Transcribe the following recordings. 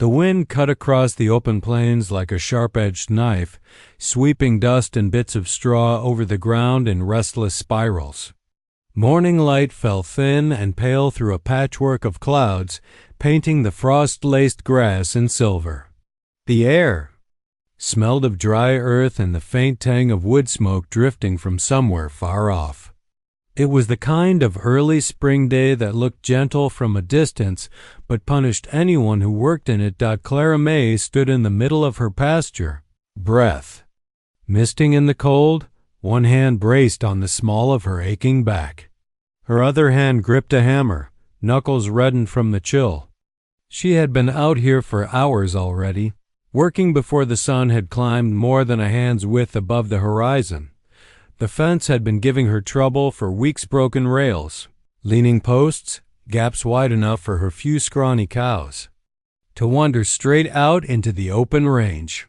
The wind cut across the open plains like a sharp-edged knife, sweeping dust and bits of straw over the ground in restless spirals. Morning light fell thin and pale through a patchwork of clouds, painting the frost-laced grass in silver. The air smelled of dry earth and the faint tang of wood smoke drifting from somewhere far off. It was the kind of early spring day that looked gentle from a distance but punished anyone who worked in it. Clara May stood in the middle of her pasture, breath misting in the cold, one hand braced on the small of her aching back. Her other hand gripped a hammer, knuckles reddened from the chill. She had been out here for hours already, working before the sun had climbed more than a hand's width above the horizon. The fence had been giving her trouble for weeks. Broken rails, leaning posts, gaps wide enough for her few scrawny cows to wander straight out into the open range.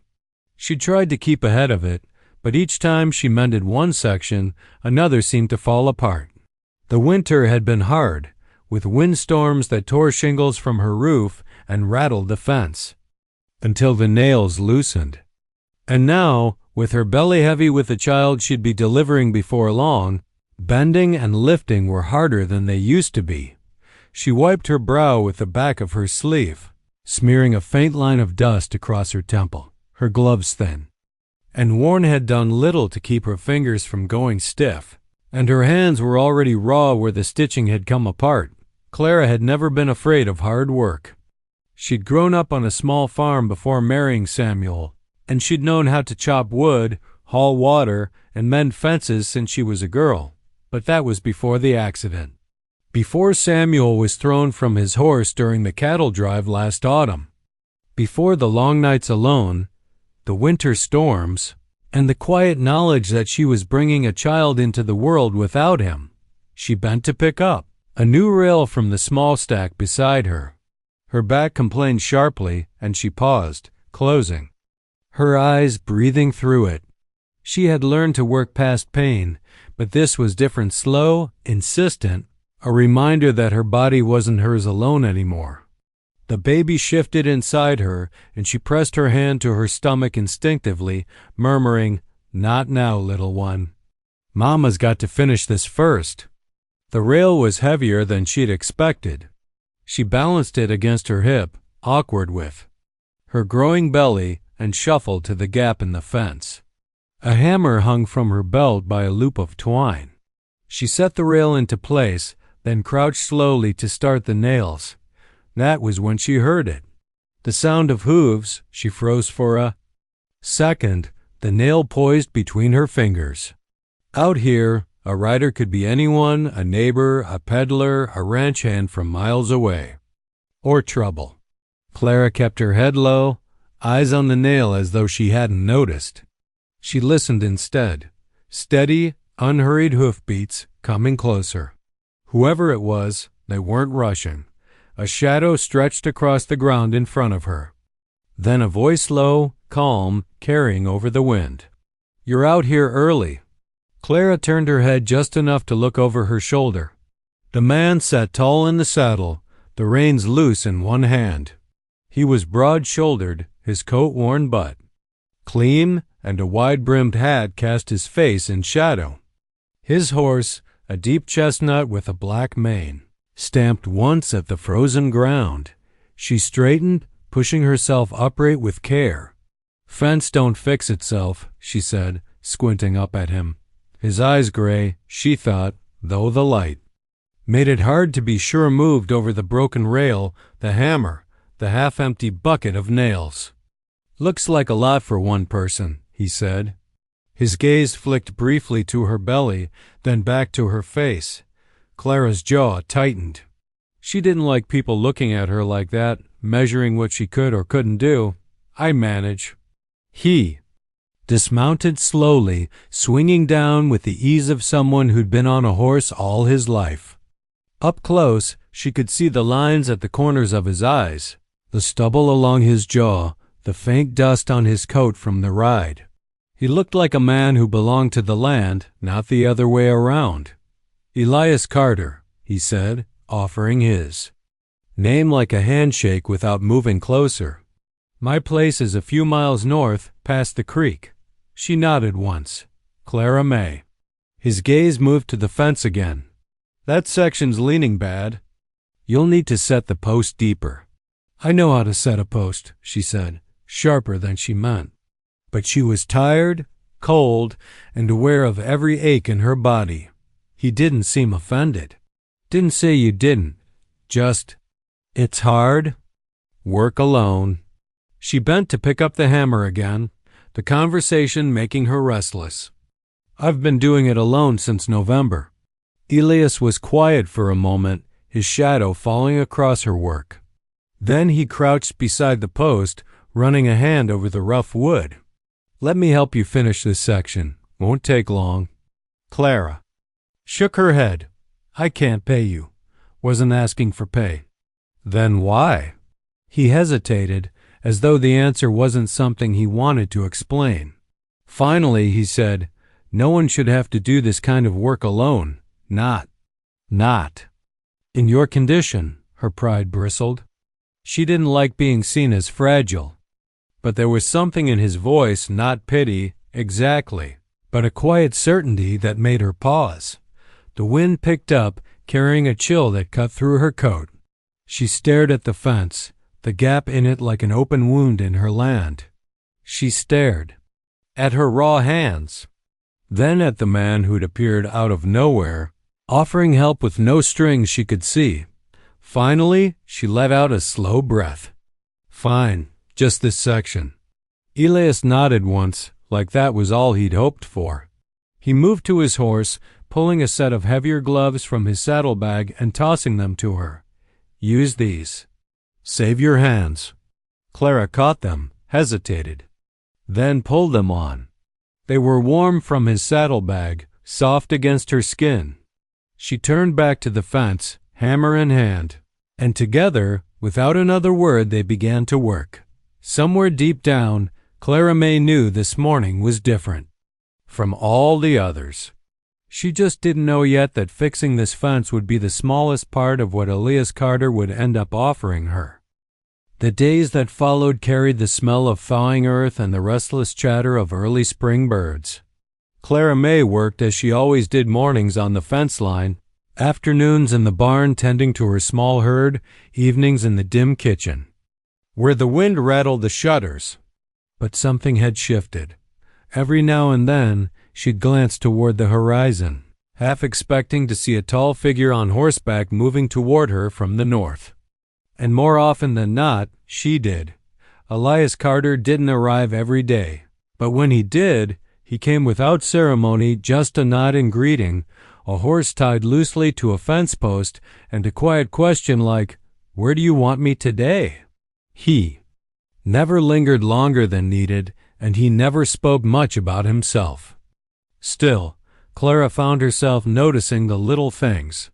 She tried to keep ahead of it, but each time she mended one section, another seemed to fall apart. The winter had been hard, with windstorms that tore shingles from her roof and rattled the fence, until the nails loosened. And now, with her belly heavy with the child she'd be delivering before long, bending and lifting were harder than they used to be. She wiped her brow with the back of her sleeve, smearing a faint line of dust across her temple, her gloves thin and worn had done little to keep her fingers from going stiff, and her hands were already raw where the stitching had come apart. Clara had never been afraid of hard work. She'd grown up on a small farm before marrying Samuel, and she'd known how to chop wood, haul water, and mend fences since she was a girl. But that was before the accident. Before Samuel was thrown from his horse during the cattle drive last autumn. Before the long nights alone, the winter storms, and the quiet knowledge that she was bringing a child into the world without him. She bent to pick up a new rail from the small stack beside her. Her back complained sharply, and she paused, closing her eyes, breathing through it. She had learned to work past pain, but this was different, slow, insistent, a reminder that her body wasn't hers alone anymore. The baby shifted inside her, and she pressed her hand to her stomach instinctively, murmuring, "Not now, little one. Mama's got to finish this first." The rail was heavier than she'd expected. She balanced it against her hip, awkward with her growing belly, and shuffled to the gap in the fence. A hammer hung from her belt by a loop of twine. She set the rail into place, then crouched slowly to start the nails. That was when she heard it. The sound of hooves. She froze for a second, the nail poised between her fingers. Out here, a rider could be anyone, a neighbor, a peddler, a ranch hand from miles away. Or trouble. Clara kept her head low, eyes on the nail as though she hadn't noticed. She listened instead. Steady, unhurried hoofbeats coming closer. Whoever it was, they weren't rushing. A shadow stretched across the ground in front of her. Then a voice, low, calm, carrying over the wind. "You're out here early." Clara turned her head just enough to look over her shoulder. The man sat tall in the saddle, the reins loose in one hand. He was broad-shouldered, his coat worn but clean, and a wide-brimmed hat cast his face in shadow. His horse, a deep chestnut with a black mane, stamped once at the frozen ground. She straightened, pushing herself upright with care. "Fence don't fix itself," she said, squinting up at him. His eyes gray, she thought, though the light made it hard to be sure, moved over the broken rail, the hammer, the half-empty bucket of nails. "Looks like a lot for one person," he said. His gaze flicked briefly to her belly, then back to her face. Clara's jaw tightened. She didn't like people looking at her like that, measuring what she could or couldn't do. "I manage." He dismounted slowly, swinging down with the ease of someone who'd been on a horse all his life. Up close, she could see the lines at the corners of his eyes, the stubble along his jaw, the faint dust on his coat from the ride. He looked like a man who belonged to the land, not the other way around. "Elias Carter," he said, offering his name like a handshake without moving closer. My place is a few miles north, past the creek. She nodded once. Clara May. His gaze moved to the fence again. That section's leaning bad. You'll need to set the post deeper. I know how to set a post, she said, sharper than she meant. But she was tired, cold, and aware of every ache in her body. He didn't seem offended. Didn't say you didn't. Just, it's hard. Work alone. She bent to pick up the hammer again, the conversation making her restless. I've been doing it alone since November. Elias was quiet for a moment, his shadow falling across her work. Then he crouched beside the post, running a hand over the rough wood. Let me help you finish this section. Won't take long. Clara shook her head. I can't pay you. Wasn't asking for pay. Then why? He hesitated, as though the answer wasn't something he wanted to explain. Finally, he said, no one should have to do this kind of work alone. Not. In your condition, her pride bristled. She didn't like being seen as fragile. But there was something in his voice, not pity, exactly, but a quiet certainty that made her pause. The wind picked up, carrying a chill that cut through her coat. She stared at the fence, the gap in it like an open wound in her land. She stared at her raw hands, then at the man who'd appeared out of nowhere, offering help with no strings she could see. Finally, she let out a slow breath. Fine, just this section. Elias nodded once, like that was all he'd hoped for. He moved to his horse, pulling a set of heavier gloves from his saddlebag and tossing them to her. Use these. Save your hands. Clara caught them, hesitated, then pulled them on. They were warm from his saddlebag, soft against her skin. She turned back to the fence, hammer in hand, and together, without another word, they began to work. Somewhere deep down, Clara May knew this morning was different from all the others. She just didn't know yet that fixing this fence would be the smallest part of what Elias Carter would end up offering her. The days that followed carried the smell of thawing earth and the restless chatter of early spring birds. Clara May worked as she always did mornings on the fence line, afternoons in the barn tending to her small herd, evenings in the dim kitchen, where the wind rattled the shutters. But something had shifted. Every now and then, she'd glance toward the horizon, half expecting to see a tall figure on horseback moving toward her from the north. And more often than not, she did. Elias Carter didn't arrive every day, but when he did, he came without ceremony, just a nod in greeting, a horse tied loosely to a fence post, and a quiet question like, "Where do you want me today?" He never lingered longer than needed, and he never spoke much about himself. Still, Clara found herself noticing the little things.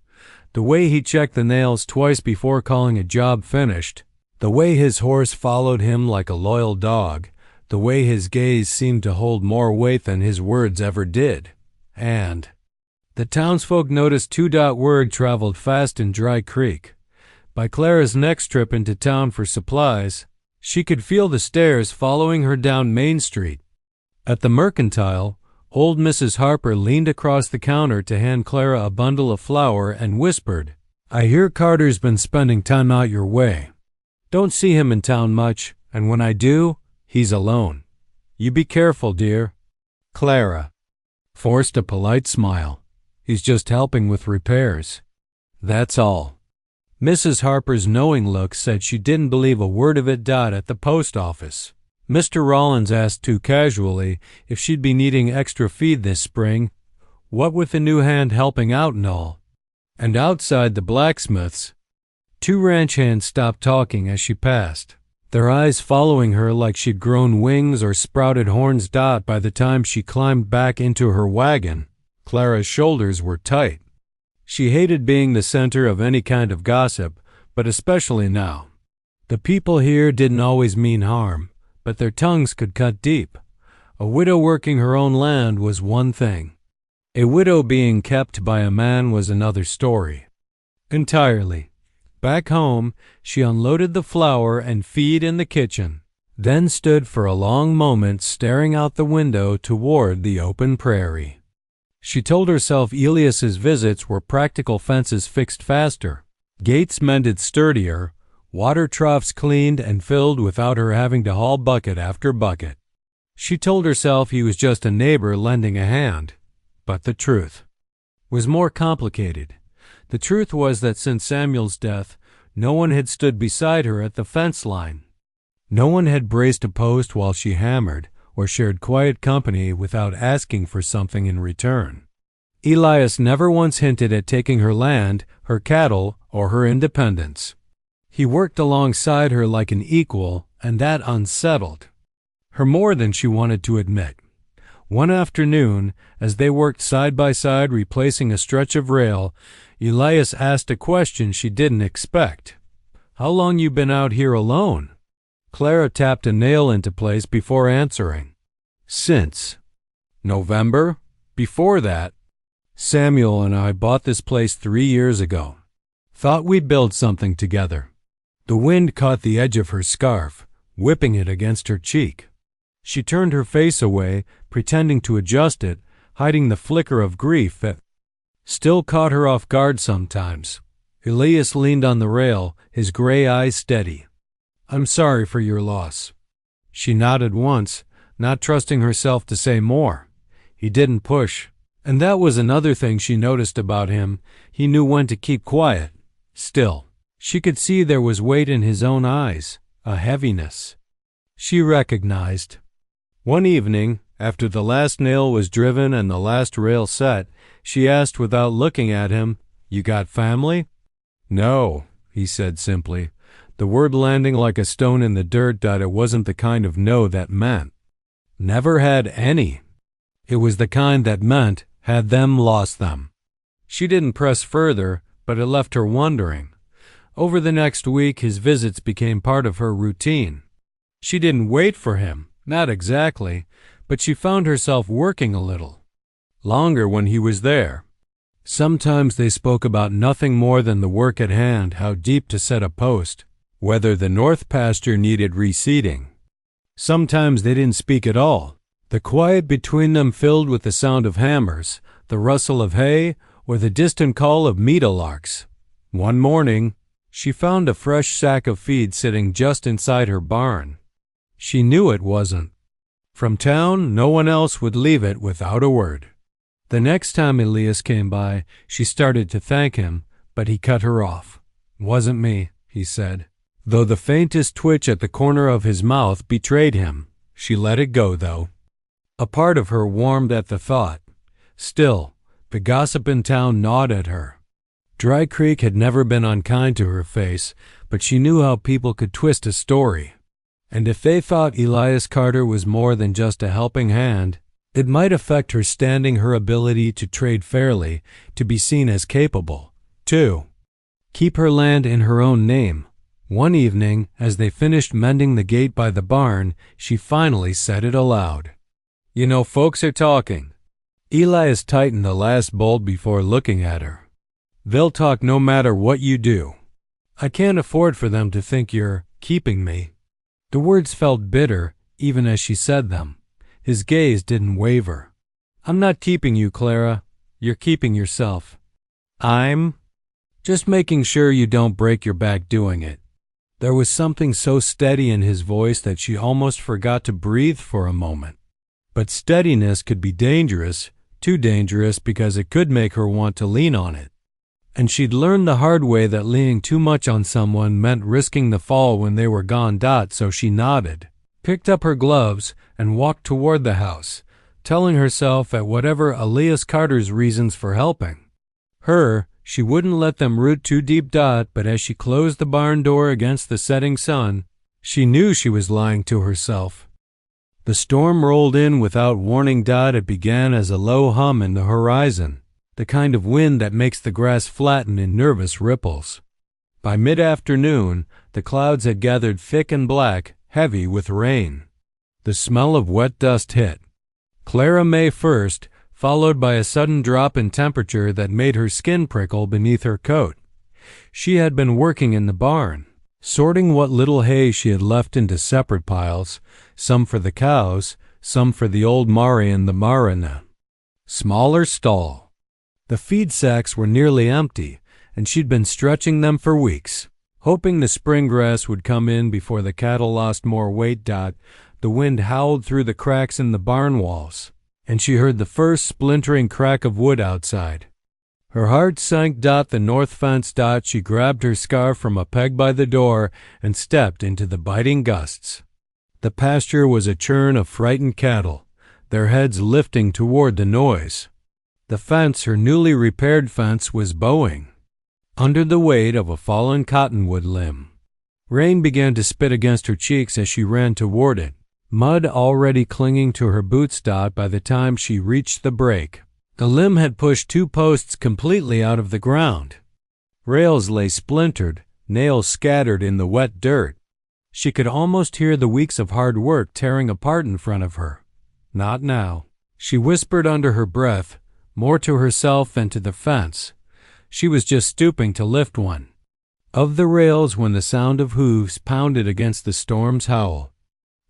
The way he checked the nails twice before calling a job finished, the way his horse followed him like a loyal dog, the way his gaze seemed to hold more weight than his words ever did. And the townsfolk noticed word traveled fast in Dry Creek. By Clara's next trip into town for supplies, she could feel the stares following her down Main Street. At the Mercantile, old Mrs. Harper leaned across the counter to hand Clara a bundle of flour and whispered, "I hear Carter's been spending time out your way. Don't see him in town much, and when I do, he's alone. You be careful, dear." Clara forced a polite smile. "He's just helping with repairs. That's all." Mrs. Harper's knowing look said she didn't believe a word of it. At the post office, Mr. Rollins asked too casually if she'd be needing extra feed this spring, what with the new hand helping out and all. And outside the blacksmith's, two ranch hands stopped talking as she passed, their eyes following her like she'd grown wings or sprouted horns. By the time she climbed back into her wagon, Clara's shoulders were tight. She hated being the center of any kind of gossip, but especially now. The people here didn't always mean harm, but their tongues could cut deep. A widow working her own land was one thing. A widow being kept by a man was another story. Entirely. Back home, she unloaded the flour and feed in the kitchen. then stood for a long moment staring out the window toward the open prairie. She told herself Elias's visits were practical fences fixed faster, gates mended sturdier, water troughs cleaned and filled without her having to haul bucket after bucket. She told herself he was just a neighbor lending a hand. But the truth was more complicated. The truth was that since Samuel's death, no one had stood beside her at the fence line. No one had braced a post while she hammered, or shared quiet company without asking for something in return. Elias never once hinted at taking her land, her cattle, or her independence. He worked alongside her like an equal, and that unsettled her more than she wanted to admit. One afternoon, as they worked side by side replacing a stretch of rail, Elias asked a question she didn't expect. "How long you been out here alone?" Clara tapped a nail into place before answering. "Since November. Before that, Samuel and I bought this place 3 years ago. Thought we'd build something together." The wind caught the edge of her scarf, whipping it against her cheek. She turned her face away, pretending to adjust it, hiding the flicker of grief that still caught her off guard sometimes. Elias leaned on the rail, his gray eyes steady. "I'm sorry for your loss." She nodded once, not trusting herself to say more. He didn't push, and that was another thing she noticed about him. He knew when to keep quiet. Still, she could see there was weight in his own eyes, a heaviness she recognized. One evening, after the last nail was driven and the last rail set, she asked without looking at him, "You got family?" "No," he said simply, the word landing like a stone in the dirt. It wasn't the kind of no that meant never had any. It was the kind that meant had them lost them. She didn't press further, but it left her wondering. Over the next week, his visits became part of her routine. She didn't wait for him, not exactly, but she found herself working a little longer when he was there. Sometimes they spoke about nothing more than the work at hand, how deep to set a post, whether the north pasture needed reseeding. Sometimes they didn't speak at all, the quiet between them filled with the sound of hammers, the rustle of hay, or the distant call of meadowlarks. One morning, she found a fresh sack of feed sitting just inside her barn. She knew it wasn't from town. No one else would leave it without a word. The next time Elias came by, she started to thank him, but he cut her off. "Wasn't me," he said. Though the faintest twitch at the corner of his mouth betrayed him, she let it go, though. A part of her warmed at the thought. Still, the gossip in town gnawed at her. Dry Creek had never been unkind to her face, but she knew how people could twist a story. And if they thought Elias Carter was more than just a helping hand, it might affect her standing, her ability to trade fairly, to be seen as capable, to keep her land in her own name. One evening, as they finished mending the gate by the barn, she finally said it aloud. "You know, folks are talking." Elias tightened the last bolt before looking at her. "They'll talk no matter what you do. I can't afford for them to think you're keeping me." The words felt bitter, even as she said them. His gaze didn't waver. "I'm not keeping you, Clara. You're keeping yourself. I'm just making sure you don't break your back doing it." There was something so steady in his voice that she almost forgot to breathe for a moment. But steadiness could be dangerous, too dangerous because it could make her want to lean on it. And she'd learned the hard way that leaning too much on someone meant risking the fall when they were gone. So she nodded, picked up her gloves, and walked toward the house, telling herself that whatever Elias Carter's reasons for helping her, she wouldn't let them root too deep. But as she closed the barn door against the setting sun, she knew she was lying to herself. The storm rolled in without warning. It began as a low hum in the horizon, the kind of wind that makes the grass flatten in nervous ripples. By mid-afternoon, the clouds had gathered thick and black, heavy with rain. The smell of wet dust hit Clara May first, followed by a sudden drop in temperature that made her skin prickle beneath her coat. She had been working in the barn. sorting what little hay she had left into separate piles, some for the cows, some for the old Mari and the Marina. Smaller stall. The feed sacks were nearly empty, and she'd been stretching them for weeks, hoping the spring grass would come in before the cattle lost more weight. The wind howled through the cracks in the barn walls, and she heard the first splintering crack of wood outside. Her heart sank. The north fence. She grabbed her scarf from a peg by the door and stepped into the biting gusts. The pasture was a churn of frightened cattle, their heads lifting toward the noise. The fence, her newly repaired fence, was bowing under the weight of a fallen cottonwood limb. Rain began to spit against her cheeks as she ran toward it, mud already clinging to her boots. By the time she reached the break, the limb had pushed 2 posts completely out of the ground. Rails lay splintered, nails scattered in the wet dirt. She could almost hear the weeks of hard work tearing apart in front of her. Not now, she whispered under her breath, more to herself than to the fence. She was just stooping to lift one of the rails when the sound of hooves pounded against the storm's howl.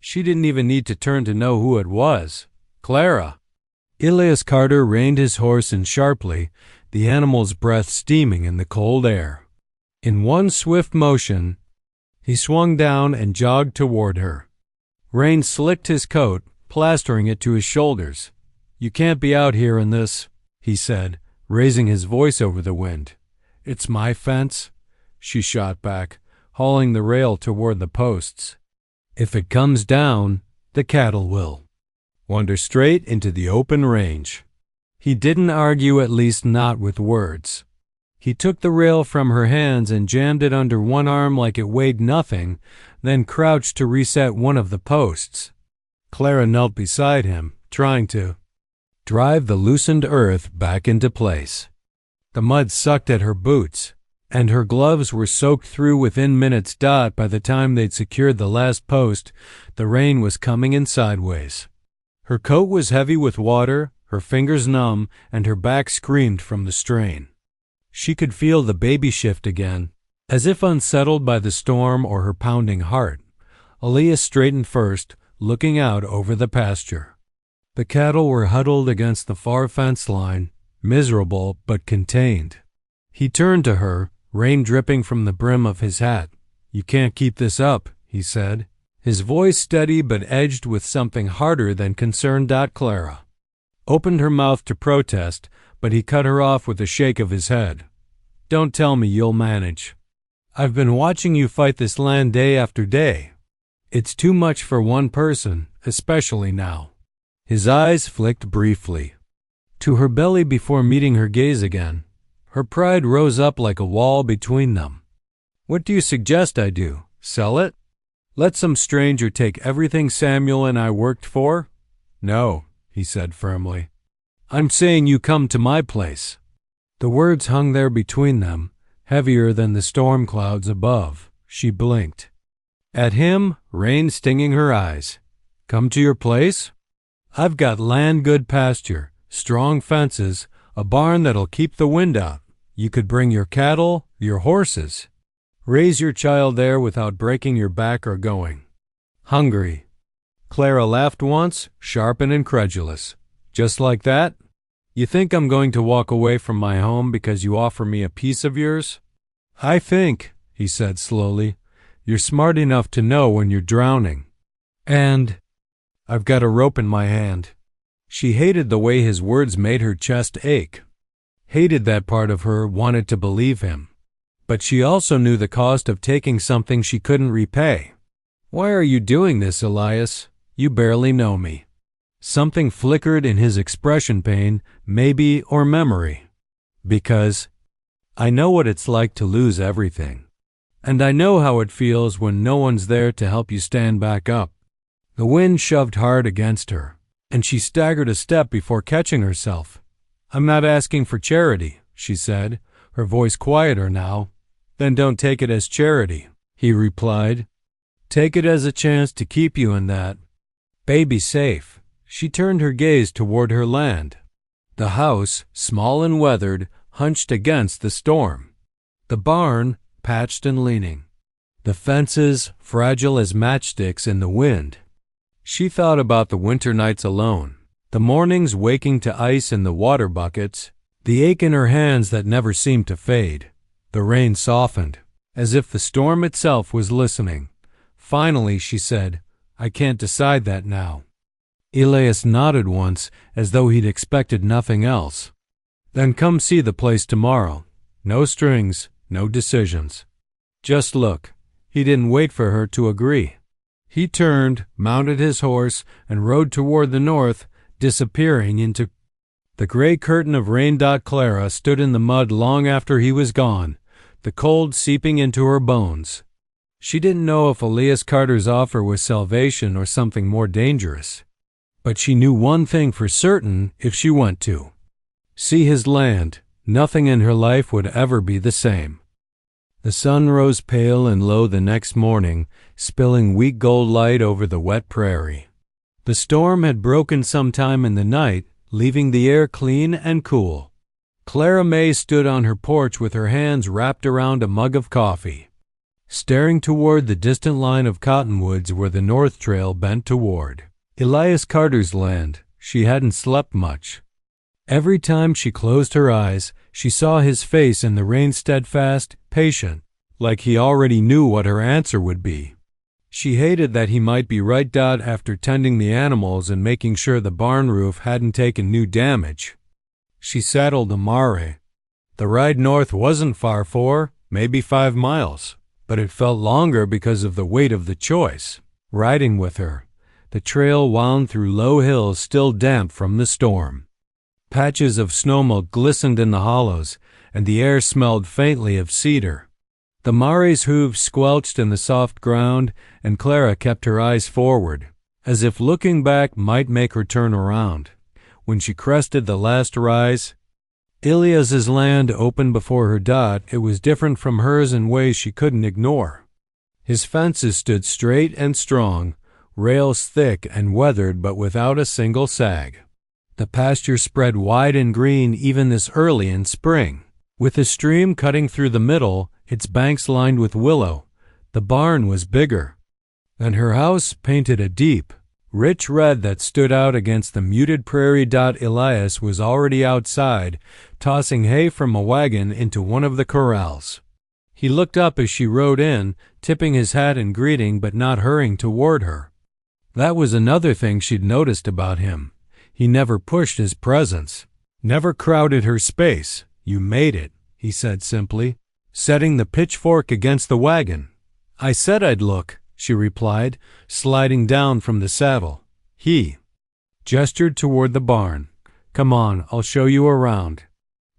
She didn't even need to turn to know who it was. Clara. Elias Carter reined his horse in sharply, the animal's breath steaming in the cold air. In one swift motion, he swung down and jogged toward her. Rain slicked his coat, plastering it to his shoulders. "You can't be out here in this," he said, raising his voice over the wind. "It's my fence," she shot back, hauling the rail toward the posts. "If it comes down, the cattle will wander straight into the open range." He didn't argue, at least not with words. He took the rail from her hands and jammed it under one arm like it weighed nothing, then crouched to reset one of the posts. Clara knelt beside him, trying to drive the loosened earth back into place. The mud sucked at her boots, and her gloves were soaked through within minutes. By the time they'd secured the last post, the rain was coming in sideways. Her coat was heavy with water, her fingers numb, and her back screamed from the strain. She could feel the baby shift again, as if unsettled by the storm or her pounding heart. Elias straightened first, looking out over the pasture. The cattle were huddled against the far fence line, miserable but contained. He turned to her, rain dripping from the brim of his hat. "You can't keep this up," he said, his voice steady but edged with something harder than concern. Clara opened her mouth to protest, but he cut her off with a shake of his head. "Don't tell me you'll manage. I've been watching you fight this land day after day. It's too much for one person, especially now." His eyes flicked briefly to her belly before meeting her gaze again. Her pride rose up like a wall between them. "What do you suggest I do? Sell it? Let some stranger take everything Samuel and I worked for?" "No," he said firmly. "I'm saying you come to my place." The words hung there between them, heavier than the storm clouds above. She blinked at him, rain stinging her eyes. "Come to your place? I've got land, good pasture, strong fences, a barn that'll keep the wind out. You could bring your cattle, your horses. Raise your child there without breaking your back or going hungry." Clara laughed once, sharp and incredulous. "Just like that? You think I'm going to walk away from my home because you offer me a piece of yours?" "I think," he said slowly, "you're smart enough to know when you're drowning. And I've got a rope in my hand." She hated the way his words made her chest ache. Hated that part of her wanted to believe him. But she also knew the cost of taking something she couldn't repay. "Why are you doing this, Elias? You barely know me." Something flickered in his expression, pain, maybe, or memory. "Because I know what it's like to lose everything. And I know how it feels when no one's there to help you stand back up." The wind shoved hard against her, and she staggered a step before catching herself. "I'm not asking for charity," she said, her voice quieter now. "Then don't take it as charity," he replied. "Take it as a chance to keep you in that baby safe." She turned her gaze toward her land. The house, small and weathered, hunched against the storm. The barn, patched and leaning. the fences fragile as matchsticks in the wind. She thought about the winter nights alone, the mornings waking to ice in the water buckets, the ache in her hands that never seemed to fade. The rain softened, as if the storm itself was listening. Finally, she said, "I can't decide that now." Elias nodded once, as though he'd expected nothing else. "Then come see the place tomorrow. No strings, no decisions. Just look." He didn't wait for her to agree. He turned, mounted his horse, and rode toward the north, disappearing into the gray curtain of rain. Clara stood in the mud long after he was gone, the cold seeping into her bones. She didn't know if Elias Carter's offer was salvation or something more dangerous. But she knew one thing for certain: if she went to see his land, nothing in her life would ever be the same. The sun rose pale and low the next morning, spilling weak gold light over the wet prairie. The storm had broken sometime in the night, leaving the air clean and cool. Clara May stood on her porch with her hands wrapped around a mug of coffee, staring toward the distant line of cottonwoods where the North Trail bent toward Elias Carter's land. She hadn't slept much. Every time she closed her eyes, she saw his face in the rain, steadfast, patient, like he already knew what her answer would be. She hated that he might be right. After tending the animals and making sure the barn roof hadn't taken new damage, she saddled the mare. The ride north wasn't far, maybe 5 miles, but it felt longer because of the weight of the choice. Riding with her, the trail wound through low hills still damp from the storm. Patches of snowmelt glistened in the hollows, and the air smelled faintly of cedar. The mare's hooves squelched in the soft ground, and Clara kept her eyes forward, as if looking back might make her turn around. When she crested the last rise, Elias's land opened before her. It was different from hers in ways she couldn't ignore. His fences stood straight and strong, rails thick and weathered but without a single sag. The pasture spread wide and green even this early in spring, with a stream cutting through the middle, its banks lined with willow. The barn was bigger, and her house painted a deep, rich red that stood out against the muted prairie. Elias was already outside, tossing hay from a wagon into one of the corrals. He looked up as she rode in, tipping his hat in greeting but not hurrying toward her. That was another thing she'd noticed about him. He never pushed his presence, never crowded her space. "You made it," he said simply, setting the pitchfork against the wagon. "I said I'd look," she replied, sliding down from the saddle. He gestured toward the barn. "Come on, I'll show you around."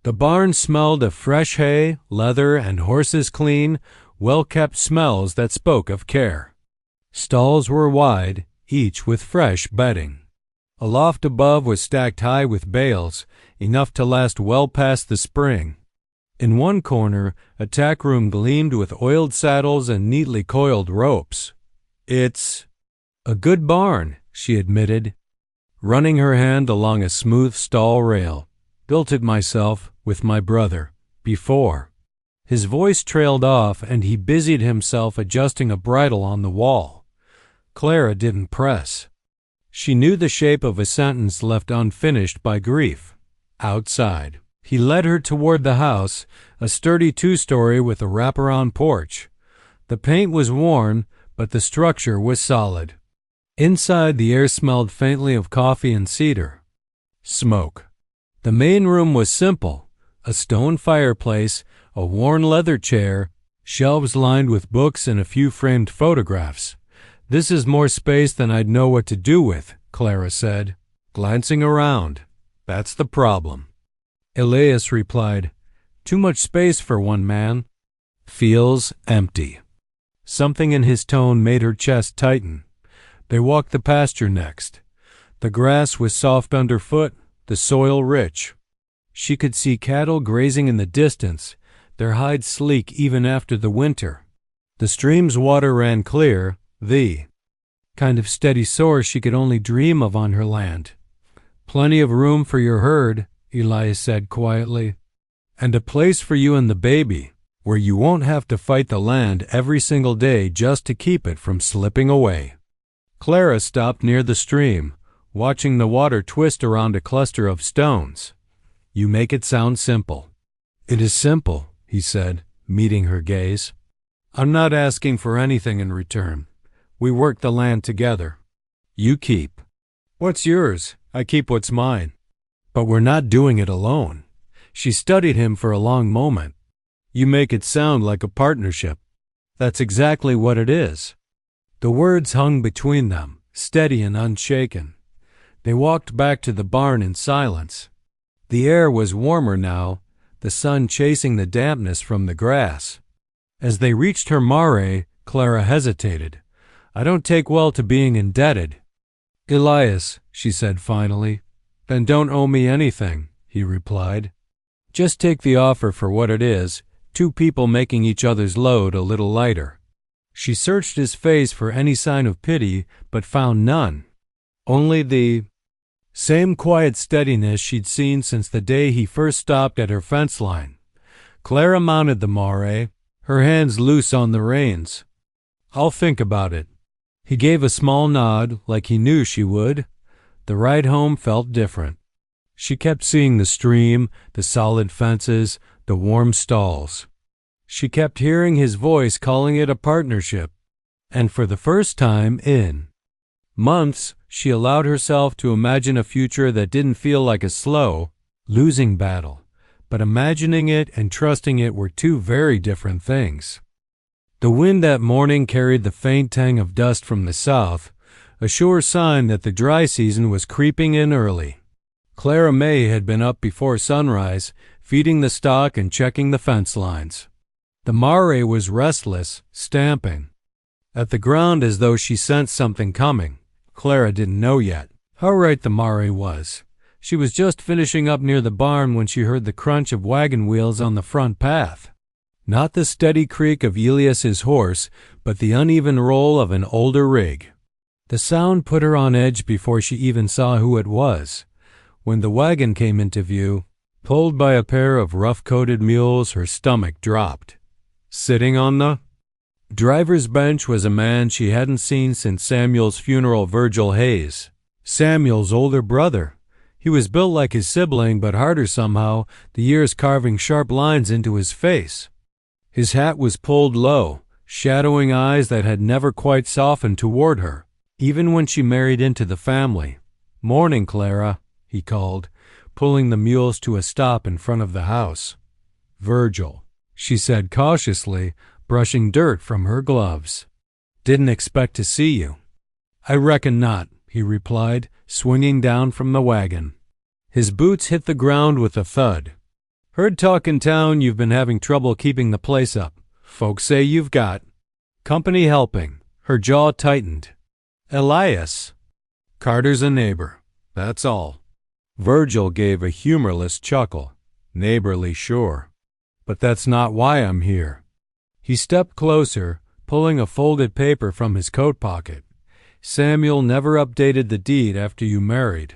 The barn smelled of fresh hay, leather, and horses' clean, well-kept smells that spoke of care. Stalls were wide, each with fresh bedding. A loft above was stacked high with bales, enough to last well past the spring. In one corner, a tack room gleamed with oiled saddles and neatly coiled ropes. "It's a good barn," she admitted, running her hand along a smooth stall rail. "Built it myself, with my brother, before." His voice trailed off, and he busied himself adjusting a bridle on the wall. Clara didn't press. She knew the shape of a sentence left unfinished by grief. Outside, he led her toward the house, a sturdy 2-story with a wraparound porch. The paint was worn, but the structure was solid. Inside, the air smelled faintly of coffee and cedar. Smoke. The main room was simple: a stone fireplace, a worn leather chair, shelves lined with books, and a few framed photographs. "This is more space than I'd know what to do with," Clara said, glancing around. "That's the problem." Elias replied, "Too much space for one man. Feels empty." Something in his tone made her chest tighten. They walked the pasture next. The grass was soft underfoot, the soil rich. She could see cattle grazing in the distance, their hides sleek even after the winter. The stream's water ran clear, the kind of steady source she could only dream of on her land. "Plenty of room for your herd," Elias said quietly, "and a place for you and the baby." where you won't have to fight the land every single day just to keep it from slipping away. Clara stopped near the stream, watching the water twist around a cluster of stones. You make it sound simple. It is simple, he said, meeting her gaze. I'm not asking for anything in return. We work the land together. You keep what's yours, I keep what's mine. But we're not doing it alone. She studied him for a long moment. You make it sound like a partnership. That's exactly what it is. The words hung between them, steady and unshaken. They walked back to the barn in silence. The air was warmer now, the sun chasing the dampness from the grass. As they reached her mare, Clara hesitated. I don't take well to being indebted. Elias, she said finally. Then don't owe me anything, he replied. Just take the offer for what it is, two people making each other's load a little lighter. She searched his face for any sign of pity, but found none. Only the same quiet steadiness she'd seen since the day he first stopped at her fence line. Clara mounted the mare, her hands loose on the reins. I'll think about it. He gave a small nod, like he knew she would. The ride home felt different. She kept seeing the stream, the solid fences, the warm stalls. She kept hearing his voice calling it a partnership. And for the first time in months, she allowed herself to imagine a future that didn't feel like a slow, losing battle. But imagining it and trusting it were two very different things. The wind that morning carried the faint tang of dust from the south, a sure sign that the dry season was creeping in early. Clara May had been up before sunrise, feeding the stock and checking the fence lines. The mare was restless, stamping at the ground as though she sensed something coming. Clara didn't know yet how right the mare was. She was just finishing up near the barn when she heard the crunch of wagon wheels on the front path. Not the steady creak of Elias's horse, but the uneven roll of an older rig. The sound put her on edge before she even saw who it was. When the wagon came into view, pulled by a pair of rough-coated mules, her stomach dropped. Sitting on the driver's bench was a man she hadn't seen since Samuel's funeral, Virgil Hayes. Samuel's older brother. He was built like his sibling, but harder somehow, the years carving sharp lines into his face. His hat was pulled low, shadowing eyes that had never quite softened toward her, even when she married into the family. Morning, Clara, he called, pulling the mules to a stop in front of the house. Virgil, she said cautiously, brushing dirt from her gloves. Didn't expect to see you. I reckon not, he replied, swinging down from the wagon. His boots hit the ground with a thud. Heard talk in town you've been having trouble keeping the place up. Folks say you've got company helping. Her jaw tightened. Elias. Carter's a neighbor. That's all. Virgil gave a humorless chuckle. Neighborly, sure. But that's not why I'm here. He stepped closer, pulling a folded paper from his coat pocket. Samuel never updated the deed after you married.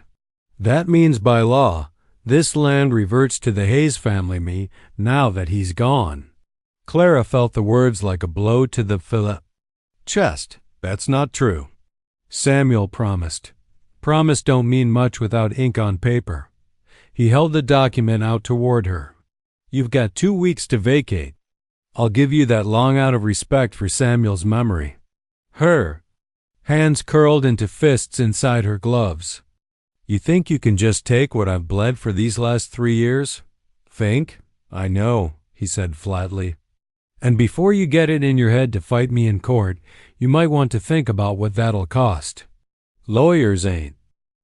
That means by law, this land reverts to the Hayes family now that he's gone. Clara felt the words like a blow to the chest. That's not true. Samuel promised. Promise don't mean much without ink on paper. He held the document out toward her. You've got 2 weeks to vacate. I'll give you that long out of respect for Samuel's memory. Her hands curled into fists inside her gloves. You think you can just take what I've bled for these last 3 years? Think? I know, he said flatly. And before you get it in your head to fight me in court, you might want to think about what that'll cost. Lawyers ain't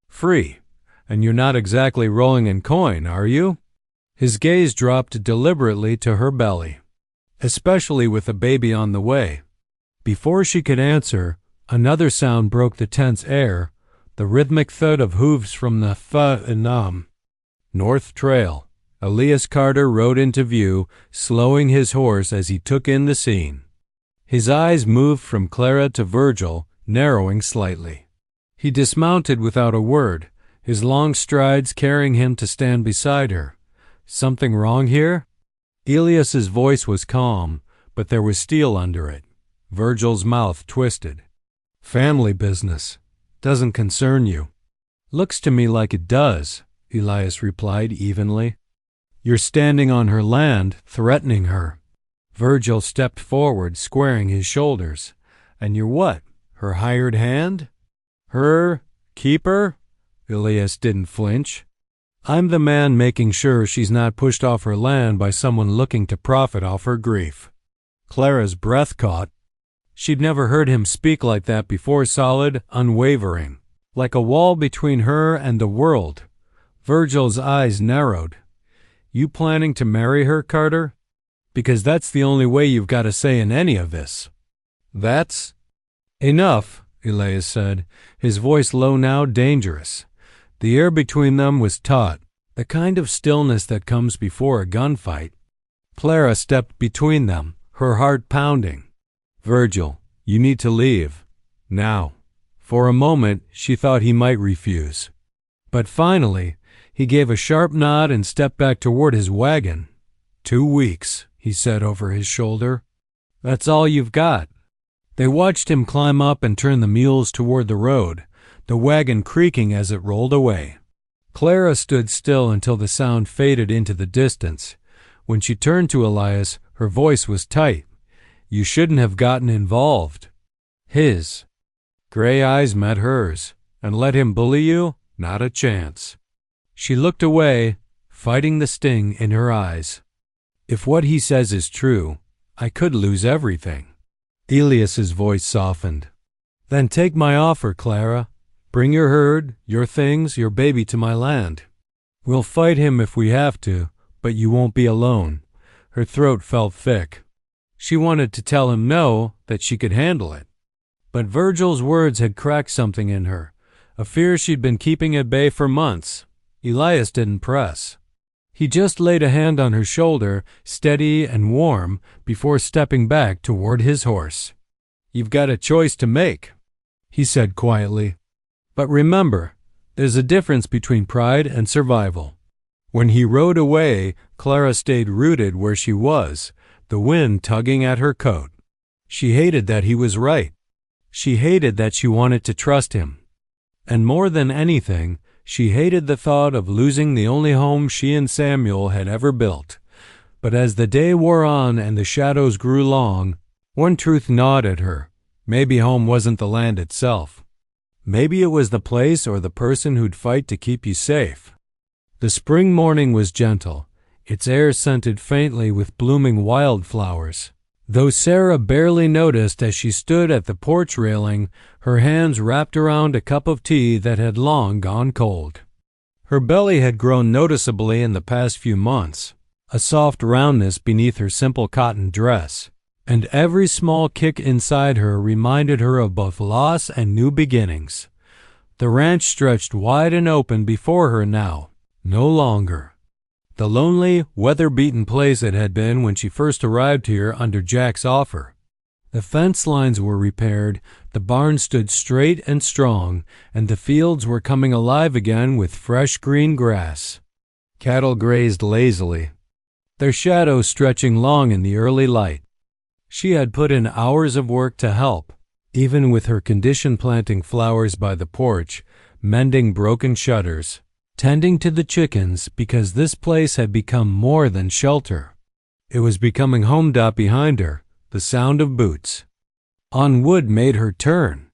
free, and you're not exactly rolling in coin, are you? His gaze dropped deliberately to her belly, especially with a baby on the way. Before she could answer, another sound broke the tense air, the rhythmic thud of hooves from the North Trail. Elias Carter rode into view, slowing his horse as he took in the scene. His eyes moved from Clara to Virgil, narrowing slightly. He dismounted without a word, his long strides carrying him to stand beside her. Something wrong here? Elias's voice was calm, but there was steel under it. Virgil's mouth twisted. Family business. Doesn't concern you. Looks to me like it does, Elias replied evenly. You're standing on her land, threatening her. Virgil stepped forward, squaring his shoulders. And you're what? Her hired hand? Her keeper? Elias didn't flinch. I'm the man making sure she's not pushed off her land by someone looking to profit off her grief. Clara's breath caught. She'd never heard him speak like that before, solid, unwavering, like a wall between her and the world. Virgil's eyes narrowed. You planning to marry her, Carter? Because that's the only way you've got a say in any of this. That's enough, Elias said, his voice low now, dangerous. The air between them was taut, the kind of stillness that comes before a gunfight. Clara stepped between them, her heart pounding. Virgil, you need to leave. Now. For a moment, she thought he might refuse. But finally, he gave a sharp nod and stepped back toward his wagon. 2 weeks, he said over his shoulder. That's all you've got. They watched him climb up and turn the mules toward the road, the wagon creaking as it rolled away. Clara stood still until the sound faded into the distance. When she turned to Elias, her voice was tight. You shouldn't have gotten involved. His gray eyes met hers. And let him bully you? Not a chance. She looked away, fighting the sting in her eyes. If what he says is true, I could lose everything. Elias's voice softened. Then take my offer, Clara. Bring your herd, your things, your baby to my land. We'll fight him if we have to, but you won't be alone. Her throat felt thick. She wanted to tell him no, that she could handle it. But Virgil's words had cracked something in her, a fear she'd been keeping at bay for months. Elias didn't press. He just laid a hand on her shoulder, steady and warm, before stepping back toward his horse. You've got a choice to make, he said quietly. But remember, there's a difference between pride and survival. When he rode away, Clara stayed rooted where she was, the wind tugging at her coat. She hated that he was right. She hated that she wanted to trust him. And more than anything, she hated the thought of losing the only home she and Samuel had ever built. But as the day wore on and the shadows grew long, one truth gnawed at her. Maybe home wasn't the land itself. Maybe it was the place or the person who'd fight to keep you safe. The spring morning was gentle, its air scented faintly with blooming wildflowers. Though Sarah barely noticed as she stood at the porch railing, her hands wrapped around a cup of tea that had long gone cold. Her belly had grown noticeably in the past few months, a soft roundness beneath her simple cotton dress, and every small kick inside her reminded her of both loss and new beginnings. The ranch stretched wide and open before her now, no longer the lonely, weather-beaten place it had been when she first arrived here under Jack's offer. The fence lines were repaired, the barn stood straight and strong, and the fields were coming alive again with fresh green grass. Cattle grazed lazily, their shadows stretching long in the early light. She had put in hours of work to help, even with her condition planting flowers by the porch, mending broken shutters, tending to the chickens because this place had become more than shelter. It was becoming home. Behind her, the sound of boots on wood made her turn.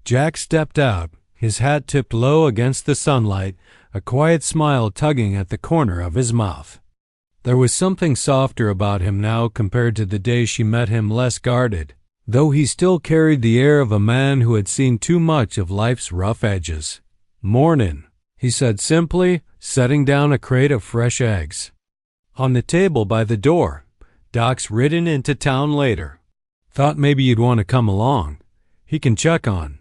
Jack stepped out, his hat tipped low against the sunlight, a quiet smile tugging at the corner of his mouth. There was something softer about him now compared to the day she met him, less guarded, though he still carried the air of a man who had seen too much of life's rough edges. "Mornin'," he said simply, setting down a crate of fresh eggs on the table by the door. "Doc's ridden into town later. Thought maybe you'd want to come along. He can check on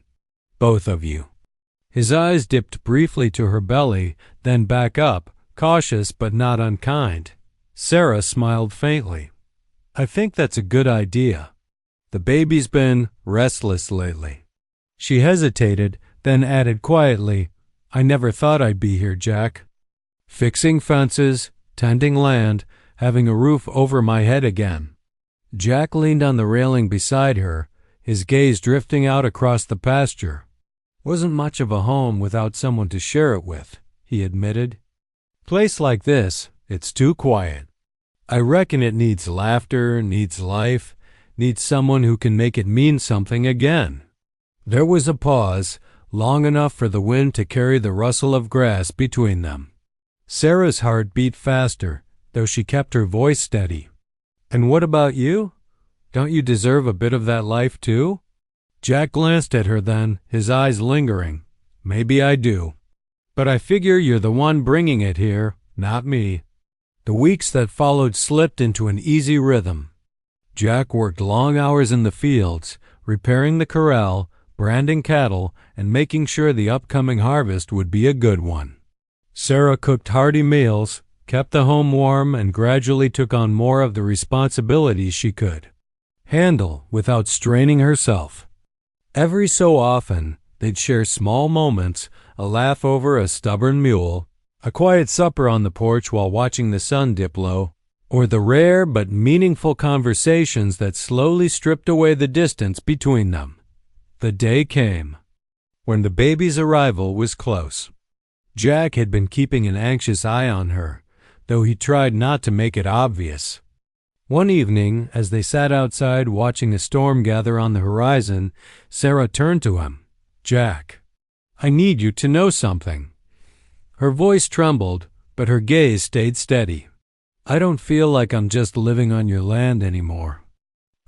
both of you." His eyes dipped briefly to her belly, then back up, cautious but not unkind. Sarah smiled faintly. "I think that's a good idea. The baby's been restless lately." She hesitated, then added quietly, "I never thought I'd be here, Jack. Fixing fences, tending land, having a roof over my head again. Jack leaned on the railing beside her, his gaze drifting out across the pasture. Wasn't much of a home without someone to share it with, he admitted. Place like this, it's too quiet. I reckon it needs laughter, needs life, needs someone who can make it mean something again. There was a pause, long enough for the wind to carry the rustle of grass between them. Sarah's heart beat faster, though she kept her voice steady. And what about you? Don't you deserve a bit of that life too? Jack glanced at her then, his eyes lingering. Maybe I do. But I figure you're the one bringing it here, not me. The weeks that followed slipped into an easy rhythm. Jack worked long hours in the fields, repairing the corral, branding cattle, and making sure the upcoming harvest would be a good one. Sarah cooked hearty meals, kept the home warm, and gradually took on more of the responsibilities she could handle without straining herself. Every so often, they'd share small moments, a laugh over a stubborn mule, a quiet supper on the porch while watching the sun dip low, or the rare but meaningful conversations that slowly stripped away the distance between them. The day came when the baby's arrival was close. Jack had been keeping an anxious eye on her, though he tried not to make it obvious. One evening, as they sat outside watching a storm gather on the horizon, Sarah turned to him. Jack, I need you to know something. Her voice trembled, but her gaze stayed steady. I don't feel like I'm just living on your land anymore.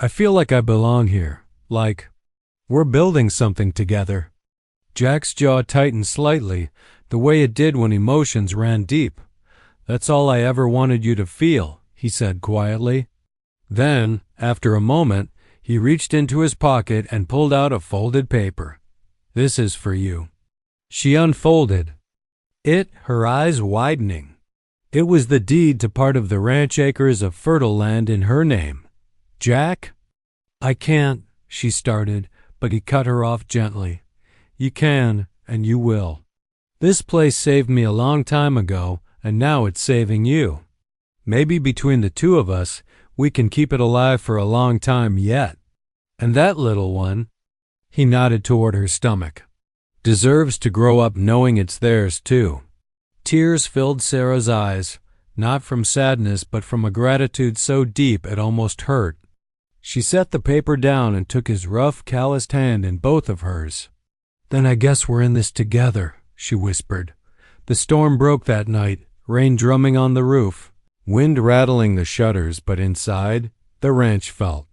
I feel like I belong here, like we're building something together. Jack's jaw tightened slightly, the way it did when emotions ran deep. That's all I ever wanted you to feel, he said quietly. Then, after a moment, he reached into his pocket and pulled out a folded paper. This is for you. She unfolded it, her eyes widening. It was the deed to part of the ranch acres of fertile land in her name. Jack? I can't, she started, but he cut her off gently. You can, and you will. This place saved me a long time ago, and now it's saving you. Maybe between the two of us, we can keep it alive for a long time yet. And that little one, he nodded toward her stomach, deserves to grow up knowing it's theirs too. Tears filled Sarah's eyes, not from sadness but from a gratitude so deep it almost hurt. She set the paper down and took his rough, calloused hand in both of hers. Then I guess we're in this together, she whispered. The storm broke that night, rain drumming on the roof, wind rattling the shutters, but inside, the ranch felt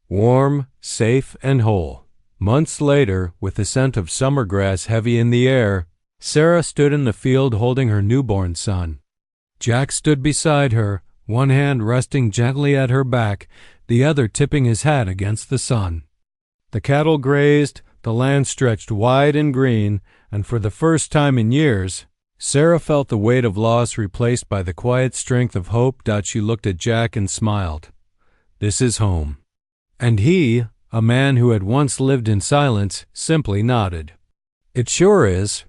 warm, safe, and whole. Months later, with the scent of summer grass heavy in the air, Sarah stood in the field holding her newborn son. Jack stood beside her, one hand resting gently at her back, the other tipping his hat against the sun. The cattle grazed, the land stretched wide and green, and for the first time in years, Sarah felt the weight of loss replaced by the quiet strength of hope. She looked at Jack and smiled. This is home. And he, a man who had once lived in silence, simply nodded. It sure is,